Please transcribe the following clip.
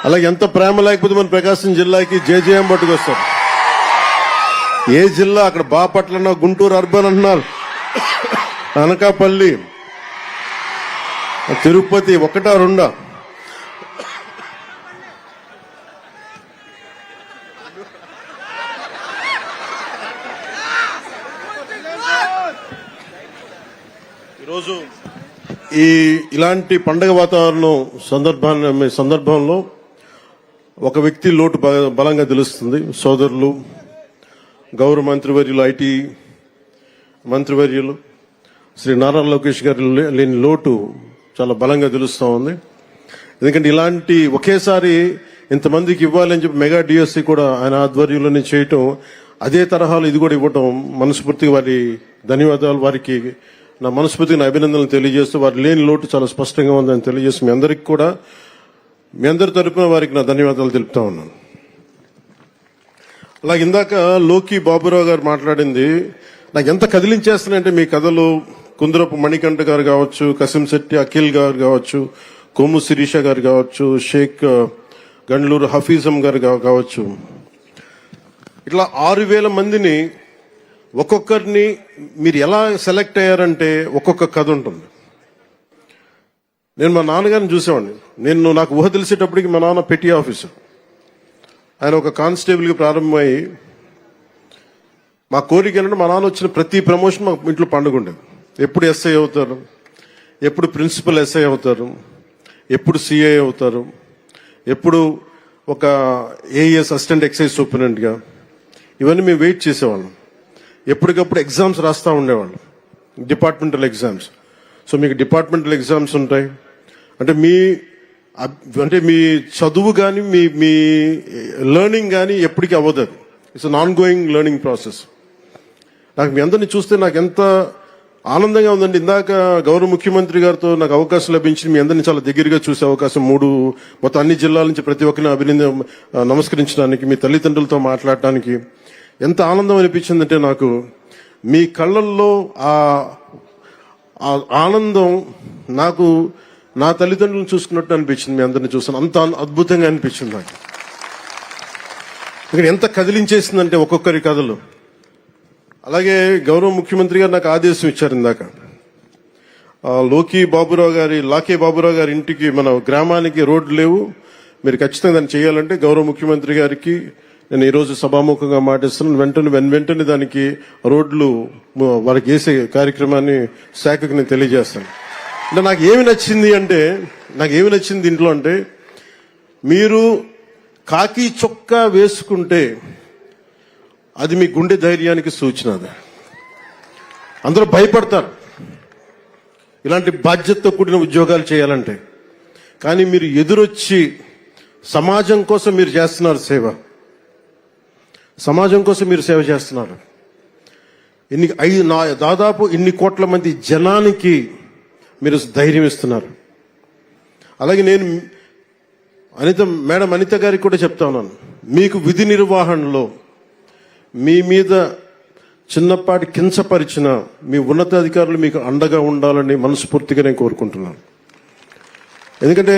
అలాగే ఎంత ప్రేమ లేకపోతే మన ప్రకాశం జిల్లాకి జేజేఎం పట్టుకొస్తారు. ఏ జిల్లా అక్కడ బాపట్ల అన్నా, గుంటూరు అర్బన్ అంటున్నారు, అనకాపల్లి, తిరుపతి ఒకటా రెండా? ఈరోజు ఇలాంటి పండగ వాతావరణం సందర్భంలో ఒక వ్యక్తి లోటు బలంగా తెలుస్తుంది. సోదరులు, గౌరవ మంత్రివర్యులు, ఐటీ మంత్రివర్యులు శ్రీ నారా లోకేష్ గారు లేని లోటు చాలా బలంగా తెలుస్తూ ఉంది. ఎందుకంటే ఇలాంటి ఒకేసారి ఇంతమందికి ఇవ్వాలని చెప్పి మెగా డిఎస్సి కూడా ఆయన ఆధ్వర్యంలోనే చేయటం, అదే తరహాలో ఇది కూడా ఇవ్వటం మనస్ఫూర్తిగా వారి ధన్యవాదాలు, వారికి నా మనస్ఫూర్తిగా నా అభినందనలు తెలియజేస్తూ, వారి లేని లోటు చాలా స్పష్టంగా ఉందని తెలియజేస్తూ మీ అందరికీ కూడా, మీ అందరి తరపున వారికి నా ధన్యవాదాలు తెలుపుతా ఉన్నాను. అలాగే ఇందాక లోకి బాబురావు గారు మాట్లాడింది నాకు ఎంత కదిలించేస్తున్నాయంటే, మీ కథలు కుందరపు మణికంఠ గారు కావచ్చు, కసింశెట్టి అఖిల్ గారు కావచ్చు, కొమ్ము శిరీష గారు కావచ్చు, షేక్ గండ్లూరు హఫీజం గారు కావచ్చు, ఇట్లా 6,000 మందిని ఒక్కొక్కరిని మీరు ఎలా సెలెక్ట్ అయ్యారంటే ఒక్కొక్క కథ ఉంటుంది. నేను మా నాన్నగారిని చూసేవాడిని. నాకు ఊహ తెలిసేటప్పటికి మా నాన్న పెట్టి ఆఫీసర్, ఆయన ఒక కానిస్టేబుల్గా ప్రారంభమై, మా కోరిక ఏంటంటే మా నాన్న వచ్చిన ప్రతి ప్రమోషన్ మా ఇంట్లో పండుగ ఉండేది. ఎప్పుడు ఎస్ఐ అవుతారు, ఎప్పుడు ప్రిన్సిపల్ ఎస్ఐ అవుతారు, ఎప్పుడు సిఐ అవుతారు, ఎప్పుడు ఒక ఏఎస్ అసిస్టెంట్ ఎక్సైజ్ సూపరింటెండెంట్గా, ఇవన్నీ మేము వెయిట్ చేసేవాళ్ళం. ఎప్పటికప్పుడు ఎగ్జామ్స్ రాస్తూ ఉండేవాళ్ళం, డిపార్ట్మెంటల్ ఎగ్జామ్స్. సో మీకు డిపార్ట్మెంటల్ ఎగ్జామ్స్ ఉంటాయి అంటే మీ చదువు కానీ మీ లెర్నింగ్ కానీ ఎప్పటికీ అవ్వదు. అది it's an on going learning process. నాకు మీ అందరినీ చూస్తే నాకు ఎంత ఆనందంగా ఉందండి. ఇందాక గౌరవ ముఖ్యమంత్రి గారితో నాకు అవకాశం లభించింది, మీ అందరినీ చాలా దగ్గరగా చూసే అవకాశం, మొత్తం అన్ని జిల్లాల నుంచి ప్రతి ఒక్కరిని నమస్కరించడానికి, మీ తల్లిదండ్రులతో మాట్లాడటానికి ఎంత ఆనందం అనిపించిందంటే, నాకు మీ కళ్ళల్లో ఆ ఆనందం నాకు నా తల్లిదండ్రులను చూసుకున్నట్టు అనిపించింది. మీ అందరిని చూసాను, అంత అద్భుతంగా అనిపించింది నాకు. ఇక్కడ ఎంత కదిలించేసిందంటే ఒక్కొక్కరి కథలు. అలాగే గౌరవ ముఖ్యమంత్రి గారు నాకు ఆదేశం ఇచ్చారు ఇందాక, లాకే బాబురావు గారి ఇంటికి, మన గ్రామానికి రోడ్లు లేవు, మీరు ఖచ్చితంగా దాన్ని చేయాలంటే గౌరవ ముఖ్యమంత్రి గారికి నేను ఈరోజు సభాముఖంగా మాటిస్తున్నాను. వెంటనే దానికి రోడ్లు వారికి వేసే కార్యక్రమాన్ని శాఖకు నేను తెలియజేస్తాను. అంటే నాకు ఏమి నచ్చింది ఇంట్లో అంటే, మీరు కాకి చొక్కా వేసుకుంటే అది మీ గుండె ధైర్యానికి సూచన. అందరూ భయపడతారు ఇలాంటి బాధ్యతతో కూడిన ఉద్యోగాలు చేయాలంటే, కానీ మీరు ఎదురొచ్చి సమాజం కోసం మీరు చేస్తున్నారు సేవ, సమాజం కోసం మీరు సేవ చేస్తున్నారు. దాదాపు ఇన్ని కోట్ల మంది జనానికి మీరు ధైర్యం ఇస్తున్నారు. అలాగే నేను మేడం అనిత గారికి కూడా చెప్తా ఉన్నాను, మీకు విధి నిర్వహణలో మీ మీద చిన్నపాటి కించపరిచిన మీ ఉన్నతాధికారులు మీకు అండగా ఉండాలని మనస్ఫూర్తిగా నేను కోరుకుంటున్నాను. ఎందుకంటే